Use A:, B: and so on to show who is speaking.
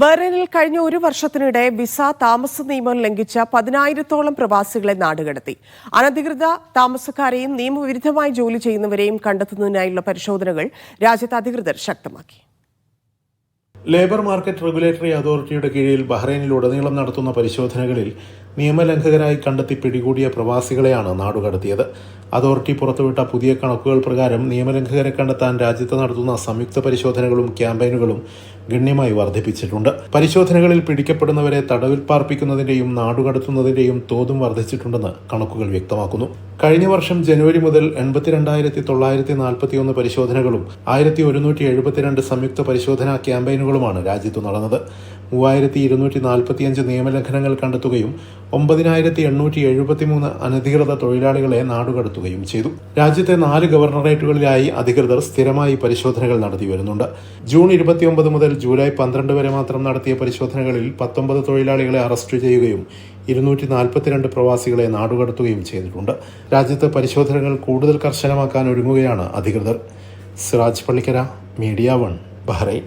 A: ബഹ്റൈനിൽ കഴിഞ്ഞ ഒരു വർഷത്തിനിടെ വിസ താമസ നിയമം ലംഘിച്ച 10,000-ഓളം പ്രവാസികളെ നാടുകടത്തി. അനധികൃത താമസക്കാരെയും നിയമവിരുദ്ധമായി ജോലി ചെയ്യുന്നവരെയും കണ്ടെത്തുന്നതിനായുള്ള പരിശോധനകൾ രാജ്യത്തെ അധികൃതർ ശക്തമാക്കി.
B: ലേബർ മാർക്കറ്റ് റെഗുലേറ്ററി അതോറിറ്റിയുടെ കീഴിൽ ബഹ്റൈനിലുടനീളം നടത്തുന്ന പരിശോധനകളിൽ നിയമലംഘകരായി കണ്ടെത്തി പിടികൂടിയ പ്രവാസികളെയാണ് നാടുകടത്തിയത്. അതോറിറ്റി പുറത്തുവിട്ട പുതിയ കണക്കുകൾ പ്രകാരം നിയമലംഘകരെ കണ്ടെത്താൻ രാജ്യത്ത് നടത്തുന്ന സംയുക്ത പരിശോധനകളും ക്യാമ്പയിനുകളും ഗണ്യമായി വർദ്ധിപ്പിച്ചിട്ടുണ്ട്. പരിശോധനകളിൽ പിടിക്കപ്പെടുന്നവരെ തടവിൽ പാർപ്പിക്കുന്നതിന്റെയും നാടുകടത്തുന്നതിന്റെയും തോതും വർദ്ധിച്ചിട്ടുണ്ടെന്ന് കണക്കുകൾ വ്യക്തമാക്കുന്നു. കഴിഞ്ഞ വർഷം ജനുവരി മുതൽ 82,941 പരിശോധനകളും 1,172 സംയുക്ത പരിശോധനാ ക്യാമ്പയിനുകളുമാണ് രാജ്യത്തു നടന്നത്. 3,245 നിയമലംഘനങ്ങൾ കണ്ടെത്തുകയും 9,873 അനധികൃത തൊഴിലാളികളെ നാടുകടത്തുകയും ചെയ്തു. രാജ്യത്തെ 4 ഗവർണറേറ്റുകളിലായി അധികൃതർ സ്ഥിരമായി പരിശോധനകൾ നടത്തി വരുന്നുണ്ട്. ജൂൺ 29 മുതൽ ജൂലൈ 12 വരെ മാത്രം നടത്തിയ പരിശോധനകളിൽ 19 തൊഴിലാളികളെ അറസ്റ്റ് ചെയ്യുകയും 242 പ്രവാസികളെ നാടുകടത്തുകയും ചെയ്തിട്ടുണ്ട്. രാജ്യത്ത് പരിശോധനകൾ കൂടുതൽ കർശനമാക്കാൻ ഒരുങ്ങുകയാണ് അധികൃതർ. Siraj Pallikkara, media 1, Bahrain.